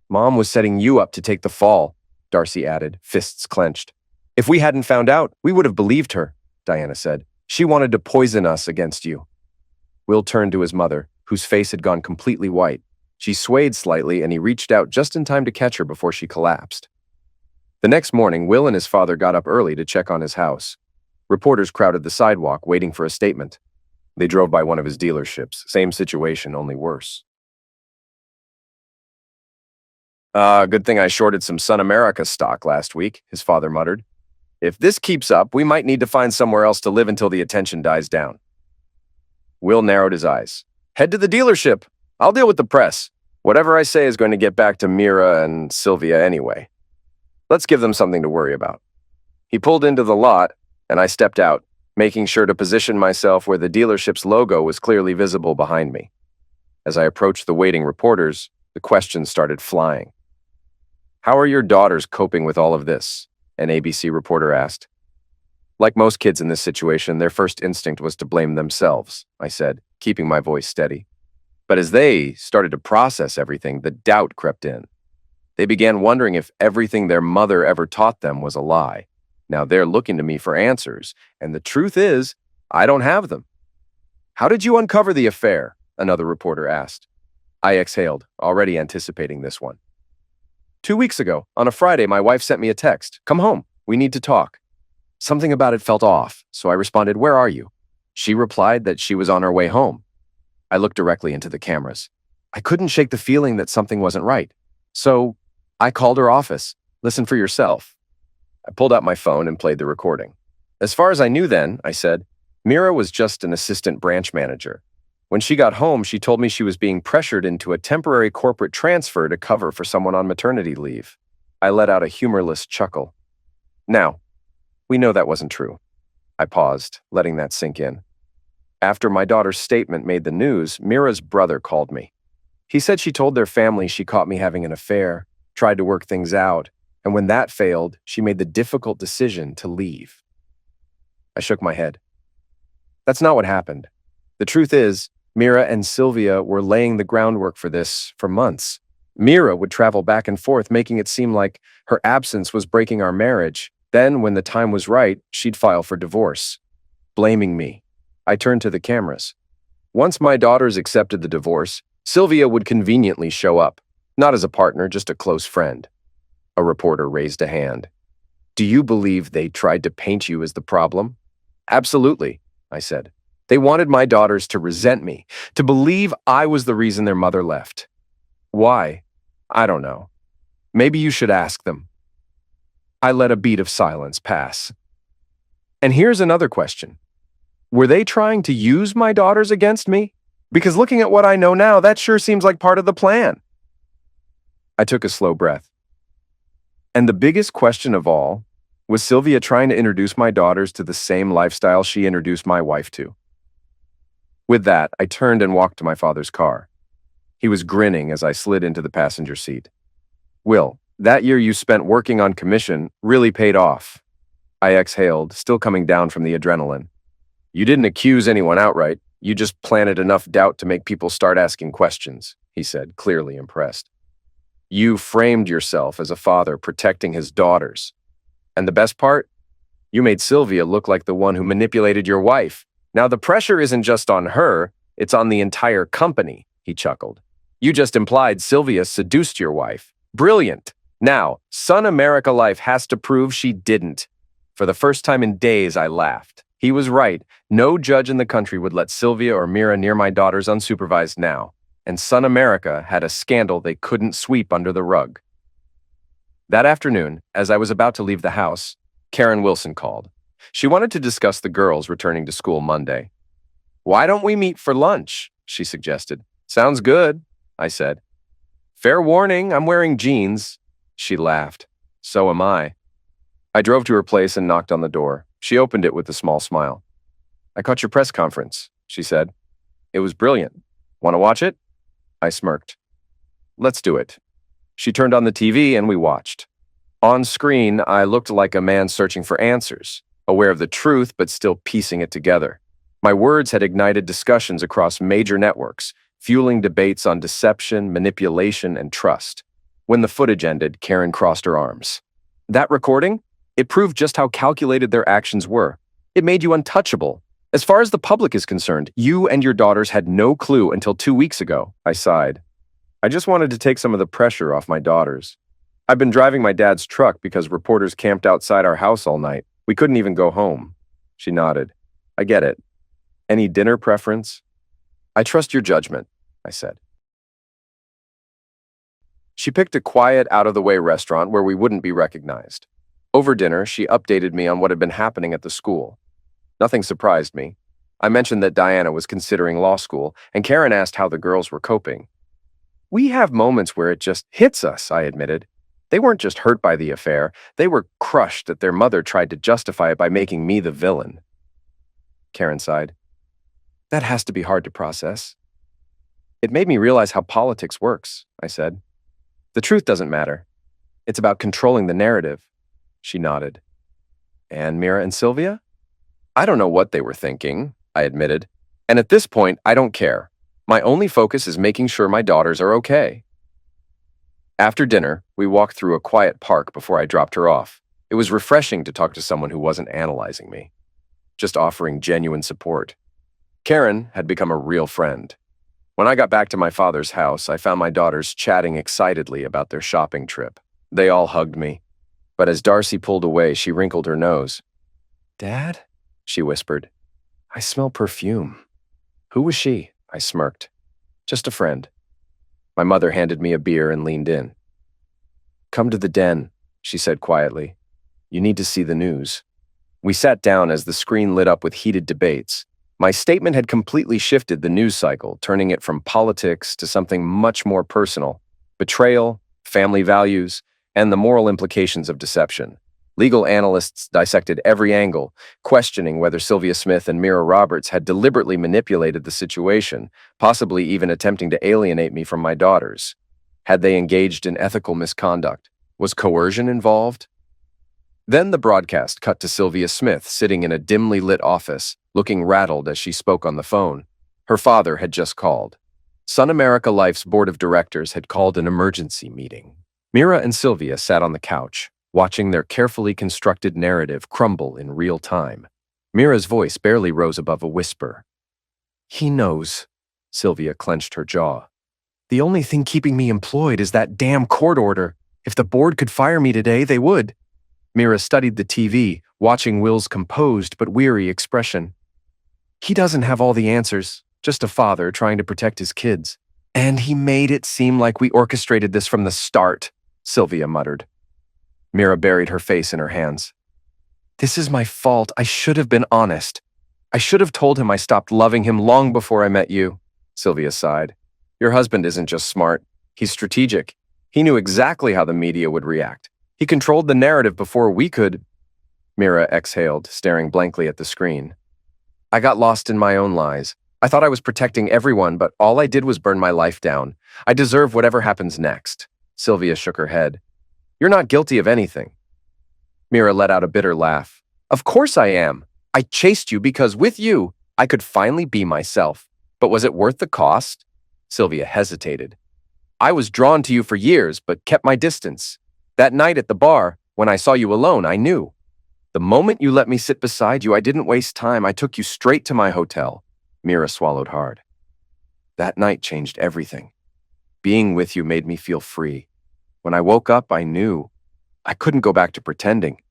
"Mom was setting you up to take the fall," Darcy added, fists clenched. "If we hadn't found out, we would have believed her," Diana said. "She wanted to poison us against you." Will turned to his mother, whose face had gone completely white. She swayed slightly, and he reached out just in time to catch her before she collapsed. The next morning, Will and his father got up early to check on his house. Reporters crowded the sidewalk, waiting for a statement. They drove by one of his dealerships. Same situation, only worse. Good thing I shorted some Sun America stock last week," his father muttered. "If this keeps up, we might need to find somewhere else to live until the attention dies down." Will narrowed his eyes. "Head to the dealership. I'll deal with the press. Whatever I say is going to get back to Mira and Sylvia anyway. Let's give them something to worry about." He pulled into the lot, and I stepped out, making sure to position myself where the dealership's logo was clearly visible behind me. As I approached the waiting reporters, the questions started flying. "How are your daughters coping with all of this?" an ABC reporter asked. "Like most kids in this situation, their first instinct was to blame themselves," I said, keeping my voice steady. But as they started to process everything, the doubt crept in. They began wondering if everything their mother ever taught them was a lie. Now they're looking to me for answers, and the truth is, I don't have them. "How did you uncover the affair?" another reporter asked. I exhaled, already anticipating this one. 2 weeks ago, on a Friday, my wife sent me a text. "Come home. We need to talk." Something about it felt off, so I responded, "Where are you?" She replied that she was on her way home. I looked directly into the cameras. I couldn't shake the feeling that something wasn't right. So I called her office. "Listen for yourself." I pulled out my phone and played the recording. "As far as I knew then," I said, "Mira was just an assistant branch manager. When she got home, she told me she was being pressured into a temporary corporate transfer to cover for someone on maternity leave." I let out a humorless chuckle. "Now, we know that wasn't true." I paused, letting that sink in. After my daughter's statement made the news, Mira's brother called me. He said she told their family she caught me having an affair, tried to work things out, and when that failed, she made the difficult decision to leave. I shook my head. That's not what happened. The truth is, Mira and Sylvia were laying the groundwork for this for months. Mira would travel back and forth, making it seem like her absence was breaking our marriage. Then, when the time was right, she'd file for divorce, blaming me. I turned to the cameras. Once my daughters accepted the divorce, Sylvia would conveniently show up, not as a partner, just a close friend. A reporter raised a hand. Do you believe they tried to paint you as the problem? Absolutely, I said. They wanted my daughters to resent me, to believe I was the reason their mother left. Why? I don't know. Maybe you should ask them. I let a beat of silence pass. And here's another question. Were they trying to use my daughters against me? Because looking at what I know now, that sure seems like part of the plan. I took a slow breath. And the biggest question of all, was Sylvia trying to introduce my daughters to the same lifestyle she introduced my wife to? With that, I turned and walked to my father's car. He was grinning as I slid into the passenger seat. Will, that year you spent working on commission really paid off. I exhaled, still coming down from the adrenaline. You didn't accuse anyone outright. You just planted enough doubt to make people start asking questions, he said, clearly impressed. You framed yourself as a father protecting his daughters. And the best part? You made Sylvia look like the one who manipulated your wife. Now the pressure isn't just on her, it's on the entire company, he chuckled. You just implied Sylvia seduced your wife. Brilliant. Now, Son America Life has to prove she didn't. For the first time in days, I laughed. He was right. No judge in the country would let Sylvia or Mira near my daughters unsupervised now. And Sun America had a scandal they couldn't sweep under the rug. That afternoon, as I was about to leave the house, Karen Wilson called. She wanted to discuss the girls returning to school Monday. Why don't we meet for lunch? She suggested. Sounds good, I said. Fair warning, I'm wearing jeans. She laughed. So am I. I drove to her place and knocked on the door. She opened it with a small smile. I caught your press conference, she said. It was brilliant. Want to watch it? I smirked. Let's do it. She turned on the TV and we watched. On screen, I looked like a man searching for answers, aware of the truth but still piecing it together. My words had ignited discussions across major networks, fueling debates on deception, manipulation, and trust. When the footage ended, Karen crossed her arms. That recording? It proved just how calculated their actions were. It made you untouchable. As far as the public is concerned, you and your daughters had no clue until 2 weeks ago. I sighed. I just wanted to take some of the pressure off my daughters. I've been driving my dad's truck because reporters camped outside our house all night. We couldn't even go home. She nodded. I get it. Any dinner preference? I trust your judgment, I said. She picked a quiet, out-of-the-way restaurant where we wouldn't be recognized. Over dinner, she updated me on what had been happening at the school. Nothing surprised me. I mentioned that Diana was considering law school, and Karen asked how the girls were coping. We have moments where it just hits us, I admitted. They weren't just hurt by the affair, they were crushed that their mother tried to justify it by making me the villain. Karen sighed. That has to be hard to process. It made me realize how politics works, I said. The truth doesn't matter. It's about controlling the narrative. She nodded. And Mira and Sylvia? I don't know what they were thinking, I admitted. And at this point, I don't care. My only focus is making sure my daughters are okay. After dinner, we walked through a quiet park before I dropped her off. It was refreshing to talk to someone who wasn't analyzing me, just offering genuine support. Karen had become a real friend. When I got back to my father's house, I found my daughters chatting excitedly about their shopping trip. They all hugged me. But as Darcy pulled away, she wrinkled her nose. Dad? She whispered. I smell perfume. Who was she? I smirked. Just a friend. My mother handed me a beer and leaned in. Come to the den, she said quietly. You need to see the news. We sat down as the screen lit up with heated debates. My statement had completely shifted the news cycle, turning it from politics to something much more personal. Betrayal, family values, and the moral implications of deception. Legal analysts dissected every angle, questioning whether Sylvia Smith and Mira Roberts had deliberately manipulated the situation, possibly even attempting to alienate me from my daughters. Had they engaged in ethical misconduct? Was coercion involved? Then the broadcast cut to Sylvia Smith sitting in a dimly lit office, looking rattled as she spoke on the phone. Her father had just called. Sun America Life's board of directors had called an emergency meeting. Mira and Sylvia sat on the couch, watching their carefully constructed narrative crumble in real time. Mira's voice barely rose above a whisper. "He knows." Sylvia clenched her jaw. "The only thing keeping me employed is that damn court order. If the board could fire me today, they would." Mira studied the TV, watching Will's composed but weary expression. "He doesn't have all the answers, just a father trying to protect his kids. And he made it seem like we orchestrated this from the start," Sylvia muttered. Mira buried her face in her hands. "This is my fault. I should have been honest. I should have told him I stopped loving him long before I met you," Sylvia sighed. "Your husband isn't just smart. He's strategic. He knew exactly how the media would react. He controlled the narrative before we could." Mira exhaled, staring blankly at the screen. "I got lost in my own lies. I thought I was protecting everyone, but all I did was burn my life down. I deserve whatever happens next." Sylvia shook her head. "You're not guilty of anything." Mira let out a bitter laugh. "Of course I am. I chased you because with you, I could finally be myself. But was it worth the cost?" Sylvia hesitated. "I was drawn to you for years, but kept my distance. That night at the bar, when I saw you alone, I knew. The moment you let me sit beside you, I didn't waste time. I took you straight to my hotel." Mira swallowed hard. "That night changed everything. Being with you made me feel free. When I woke up, I knew. I couldn't go back to pretending."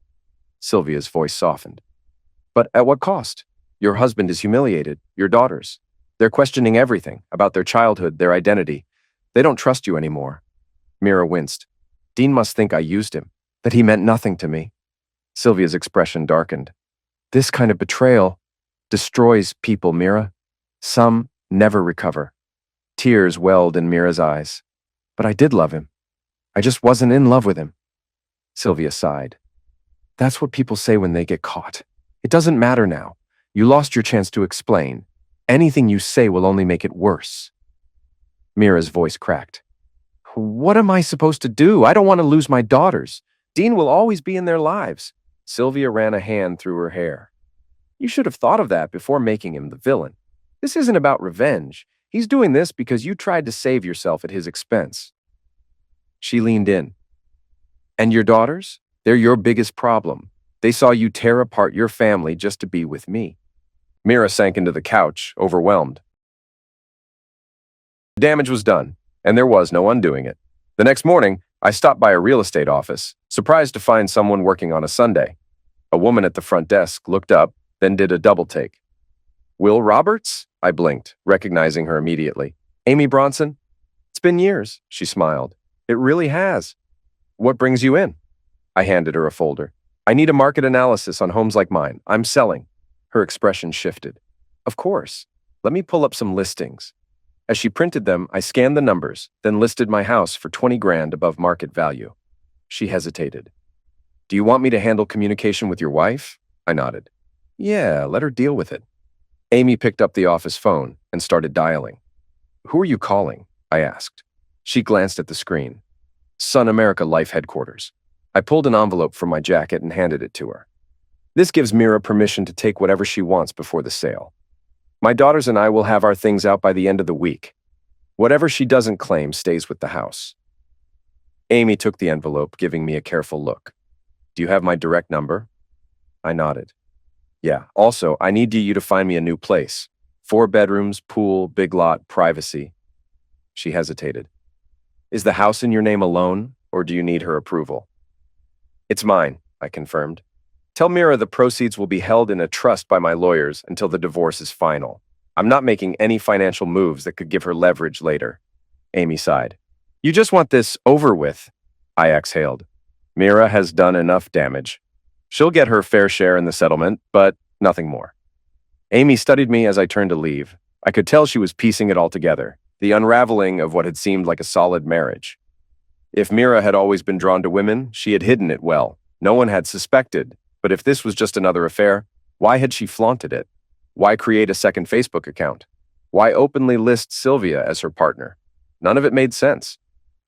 Sylvia's voice softened. "But at what cost? Your husband is humiliated, your daughters. They're questioning everything, about their childhood, their identity. They don't trust you anymore." Mira winced. "Dean must think I used him, that he meant nothing to me." Sylvia's expression darkened. "This kind of betrayal destroys people, Mira. Some never recover." Tears welled in Mira's eyes. "But I did love him. I just wasn't in love with him." Sylvia sighed. "That's what people say when they get caught. It doesn't matter now. You lost your chance to explain. Anything you say will only make it worse." Mira's voice cracked. "What am I supposed to do? I don't want to lose my daughters. Dean will always be in their lives." Sylvia ran a hand through her hair. "You should have thought of that before making him the villain. This isn't about revenge. He's doing this because you tried to save yourself at his expense." She leaned in. "And your daughters? They're your biggest problem. They saw you tear apart your family just to be with me." Mira sank into the couch, overwhelmed. The damage was done, and there was no undoing it. The next morning, I stopped by a real estate office, surprised to find someone working on a Sunday. A woman at the front desk looked up, then did a double take. "Will Roberts?" I blinked, recognizing her immediately. "Amy Bronson?" "It's been years," she smiled. "It really has. What brings you in?" I handed her a folder. "I need a market analysis on homes like mine. I'm selling." Her expression shifted. "Of course. Let me pull up some listings." As she printed them, I scanned the numbers, then listed my house for 20 grand above market value. She hesitated. "Do you want me to handle communication with your wife?" I nodded. "Yeah, let her deal with it." Amy picked up the office phone and started dialing. "Who are you calling?" I asked. She glanced at the screen. "Sun America Life headquarters." I pulled an envelope from my jacket and handed it to her. "This gives Mira permission to take whatever she wants before the sale. My daughters and I will have our things out by the end of the week. Whatever she doesn't claim stays with the house." Amy took the envelope, giving me a careful look. "Do you have my direct number?" I nodded. "Yeah, also, I need you to find me a new place. 4 bedrooms, pool, big lot, privacy." She hesitated. "Is the house in your name alone, or do you need her approval?" "It's mine," I confirmed. "Tell Mira the proceeds will be held in a trust by my lawyers until the divorce is final. I'm not making any financial moves that could give her leverage later." Amy sighed. "You just want this over with." I exhaled. "Mira has done enough damage. She'll get her fair share in the settlement, but nothing more." Amy studied me as I turned to leave. I could tell she was piecing it all together, the unraveling of what had seemed like a solid marriage. If Mira had always been drawn to women, she had hidden it well. No one had suspected, but if this was just another affair, why had she flaunted it? Why create a second Facebook account? Why openly list Sylvia as her partner? None of it made sense.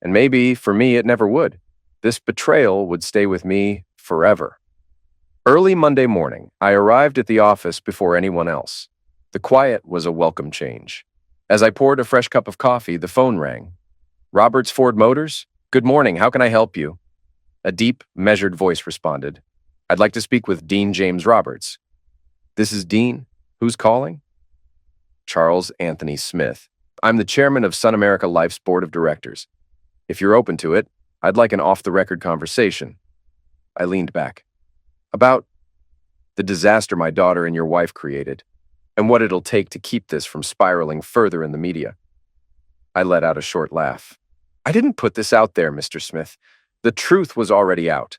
And maybe, for me, it never would. This betrayal would stay with me forever. Early Monday morning, I arrived at the office before anyone else. The quiet was a welcome change. As I poured a fresh cup of coffee, the phone rang. Roberts Ford Motors? Good morning, how can I help you? A deep, measured voice responded. I'd like to speak with Dean James Roberts. This is Dean. Who's calling? Charles Anthony Smith. I'm the chairman of Sun America Life's board of directors. If you're open to it, I'd like an off-the-record conversation. I leaned back. About the disaster my daughter and your wife created, and what it'll take to keep this from spiraling further in the media. I let out a short laugh. I didn't put this out there, Mr. Smith. The truth was already out.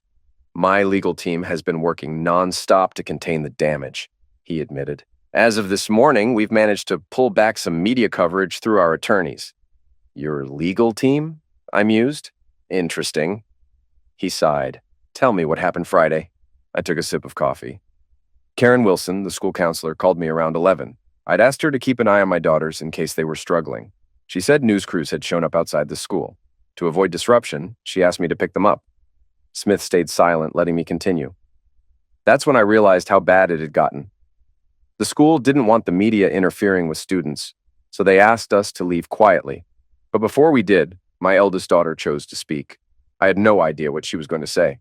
My legal team has been working non-stop to contain the damage, he admitted. As of this morning, we've managed to pull back some media coverage through our attorneys. Your legal team? I mused. Interesting. He sighed. Tell me what happened Friday. I took a sip of coffee. Karen Wilson, the school counselor, called me around 11. I'd asked her to keep an eye on my daughters in case they were struggling. She said news crews had shown up outside the school. To avoid disruption, she asked me to pick them up. Smith stayed silent, letting me continue. That's when I realized how bad it had gotten. The school didn't want the media interfering with students, so they asked us to leave quietly. But before we did, my eldest daughter chose to speak. I had no idea what she was going to say.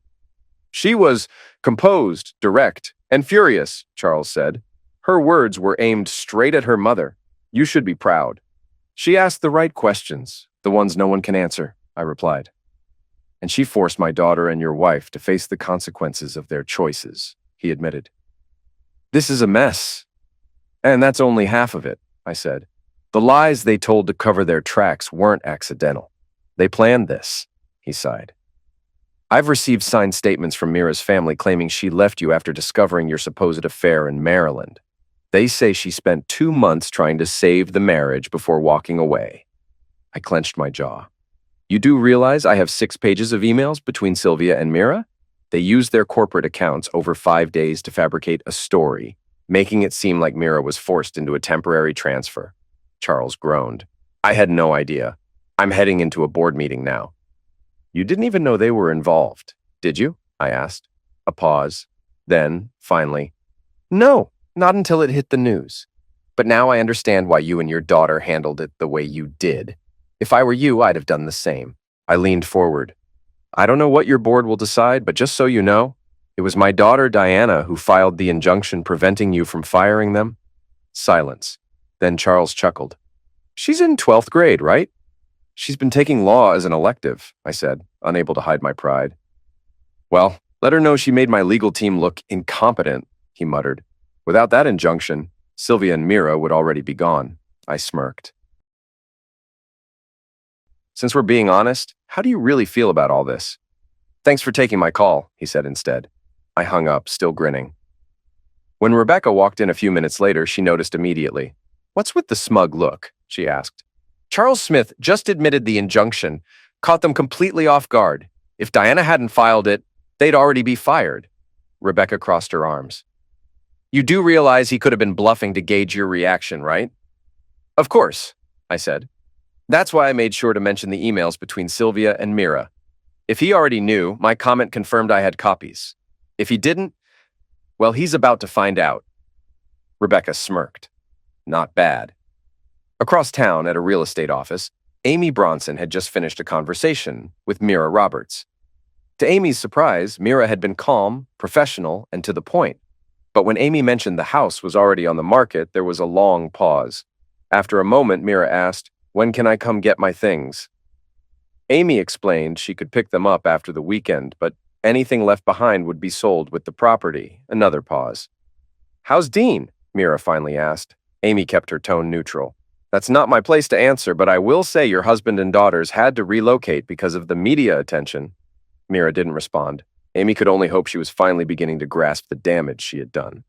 She was composed, direct, and furious, Charles said. Her words were aimed straight at her mother. You should be proud. She asked the right questions, the ones no one can answer, I replied. And she forced my daughter and your wife to face the consequences of their choices, he admitted. This is a mess. And that's only half of it, I said. The lies they told to cover their tracks weren't accidental. They planned this, he sighed. I've received signed statements from Mira's family claiming she left you after discovering your supposed affair in Maryland. They say she spent 2 months trying to save the marriage before walking away. I clenched my jaw. You do realize I have 6 pages of emails between Sylvia and Mira? They used their corporate accounts over 5 days to fabricate a story, making it seem like Mira was forced into a temporary transfer. Charles groaned. I had no idea. I'm heading into a board meeting now. You didn't even know they were involved, did you? I asked. A pause. Then, finally, no, not until it hit the news. But now I understand why you and your daughter handled it the way you did. If I were you, I'd have done the same. I leaned forward. I don't know what your board will decide, but just so you know, it was my daughter Diana who filed the injunction preventing you from firing them. Silence. Then Charles chuckled. She's in 12th grade, right? She's been taking law as an elective, I said, unable to hide my pride. Well, let her know she made my legal team look incompetent, he muttered. Without that injunction, Sylvia and Mira would already be gone. I smirked. Since we're being honest, how do you really feel about all this? Thanks for taking my call, he said instead. I hung up, still grinning. When Rebecca walked in a few minutes later, she noticed immediately. What's with the smug look? She asked. Charles Smith just admitted the injunction, caught them completely off guard. If Diana hadn't filed it, they'd already be fired. Rebecca crossed her arms. You do realize he could have been bluffing to gauge your reaction, right? Of course, I said. That's why I made sure to mention the emails between Sylvia and Mira. If he already knew, my comment confirmed I had copies. If he didn't, well, he's about to find out. Rebecca smirked. Not bad. Across town at a real estate office, Amy Bronson had just finished a conversation with Mira Roberts. To Amy's surprise, Mira had been calm, professional, and to the point. But when Amy mentioned the house was already on the market, there was a long pause. After a moment, Mira asked, When can I come get my things? Amy explained she could pick them up after the weekend, but anything left behind would be sold with the property. Another pause. How's Dean? Mira finally asked. Amy kept her tone neutral. That's not my place to answer, but I will say your husband and daughters had to relocate because of the media attention. Mira didn't respond. Amy could only hope she was finally beginning to grasp the damage she had done.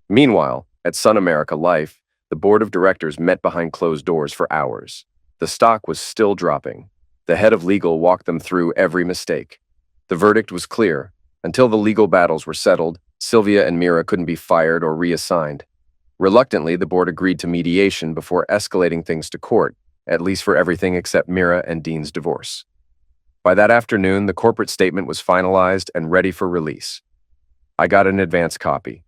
Meanwhile, at Sun America Life, the board of directors met behind closed doors for hours. The stock was still dropping. The head of legal walked them through every mistake. The verdict was clear. Until the legal battles were settled, Sylvia and Mira couldn't be fired or reassigned. Reluctantly, the board agreed to mediation before escalating things to court, at least for everything except Mira and Dean's divorce. By that afternoon, the corporate statement was finalized and ready for release. I got an advance copy.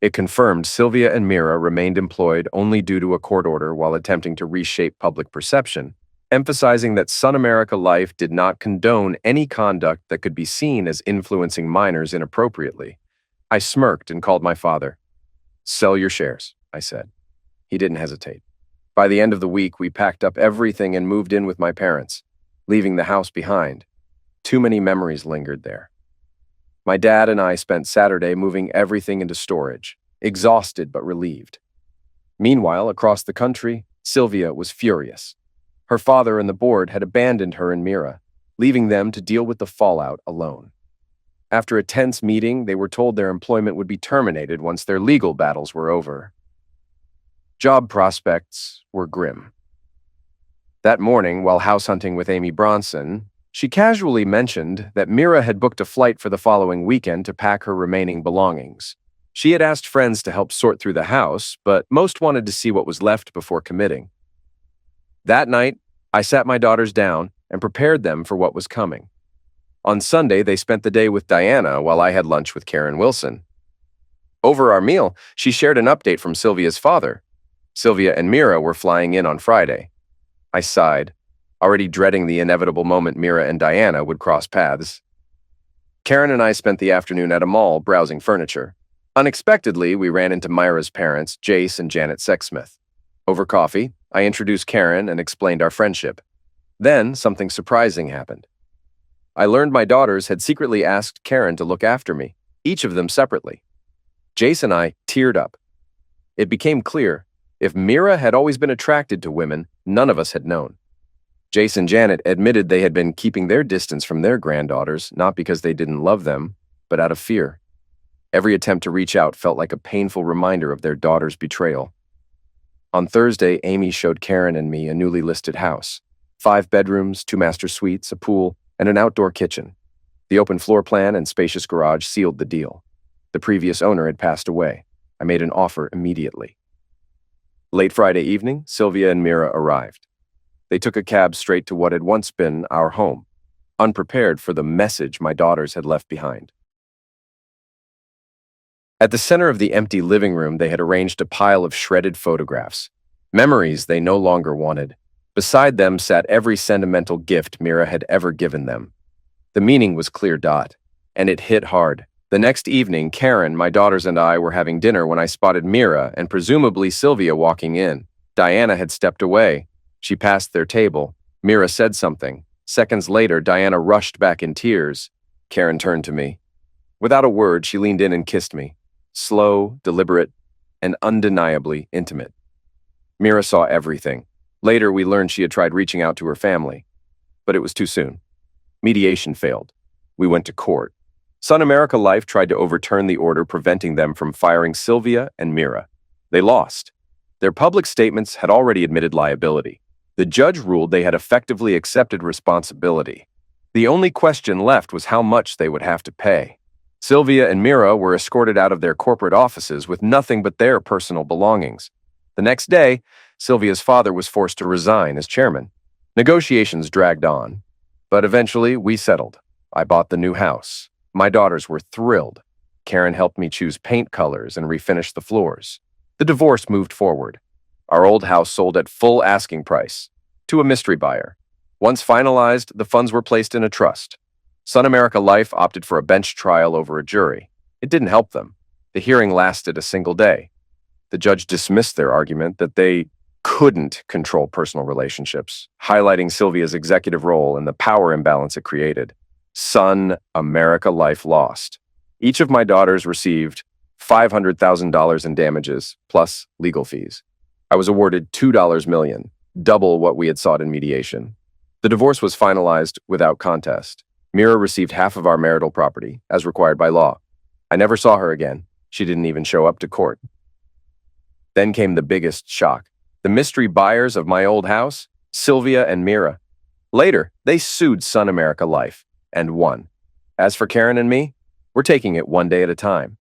It confirmed Sylvia and Mira remained employed only due to a court order while attempting to reshape public perception, emphasizing that Sun America Life did not condone any conduct that could be seen as influencing minors inappropriately. I smirked and called my father. "Sell your shares," I said. He didn't hesitate. By the end of the week, we packed up everything and moved in with my parents, leaving the house behind. Too many memories lingered there. My dad and I spent Saturday moving everything into storage, exhausted but relieved. Meanwhile, across the country, Sylvia was furious. Her father and the board had abandoned her and Mira, leaving them to deal with the fallout alone. After a tense meeting, they were told their employment would be terminated once their legal battles were over. Job prospects were grim. That morning, while house hunting with Amy Bronson, she casually mentioned that Mira had booked a flight for the following weekend to pack her remaining belongings. She had asked friends to help sort through the house, but most wanted to see what was left before committing. That night, I sat my daughters down and prepared them for what was coming. On Sunday, they spent the day with Diana while I had lunch with Karen Wilson. Over our meal, she shared an update from Sylvia's father. Sylvia and Mira were flying in on Friday. I sighed, already dreading the inevitable moment Mira and Diana would cross paths. Karen and I spent the afternoon at a mall browsing furniture. Unexpectedly, we ran into Myra's parents, Jace and Janet Sexsmith. Over coffee, I introduced Karen and explained our friendship. Then, something surprising happened. I learned my daughters had secretly asked Karen to look after me, each of them separately. Jace and I teared up. It became clear, if Mira had always been attracted to women, none of us had known. Jace and Janet admitted they had been keeping their distance from their granddaughters, not because they didn't love them, but out of fear. Every attempt to reach out felt like a painful reminder of their daughter's betrayal. On Thursday, Amy showed Karen and me a newly listed house. 5 bedrooms, 2 master suites, a pool, and an outdoor kitchen. The open floor plan and spacious garage sealed the deal. The previous owner had passed away. I made an offer immediately. Late Friday evening, Sylvia and Mira arrived. They took a cab straight to what had once been our home, unprepared for the message my daughters had left behind. At the center of the empty living room, they had arranged a pile of shredded photographs, memories they no longer wanted. Beside them sat every sentimental gift Mira had ever given them. The meaning was clear, and it hit hard. The next evening, Karen, my daughters, and I were having dinner when I spotted Mira and presumably Sylvia walking in. Diana had stepped away. She passed their table. Mira said something. Seconds later, Diana rushed back in tears. Karen turned to me. Without a word, she leaned in and kissed me. Slow, deliberate, and undeniably intimate. Mira saw everything. Later, we learned she had tried reaching out to her family, but it was too soon. Mediation failed. We went to court. Sun America Life tried to overturn the order preventing them from firing Sylvia and Mira. They lost. Their public statements had already admitted liability. The judge ruled they had effectively accepted responsibility. The only question left was how much they would have to pay. Sylvia and Mira were escorted out of their corporate offices with nothing but their personal belongings. The next day, Sylvia's father was forced to resign as chairman. Negotiations dragged on, but eventually we settled. I bought the new house. My daughters were thrilled. Karen helped me choose paint colors and refinish the floors. The divorce moved forward. Our old house sold at full asking price to a mystery buyer. Once finalized, the funds were placed in a trust. Sun America Life opted for a bench trial over a jury. It didn't help them. The hearing lasted a single day. The judge dismissed their argument that they couldn't control personal relationships, highlighting Sylvia's executive role and the power imbalance it created. Sun America Life lost. Each of my daughters received $500,000 in damages, plus legal fees. I was awarded $2 million, double what we had sought in mediation. The divorce was finalized without contest. Mira received half of our marital property, as required by law. I never saw her again. She didn't even show up to court. Then came the biggest shock. The mystery buyers of my old house, Sylvia and Mira. Later, they sued Sun America Life and won. As for Karen and me, We're taking it one day at a time.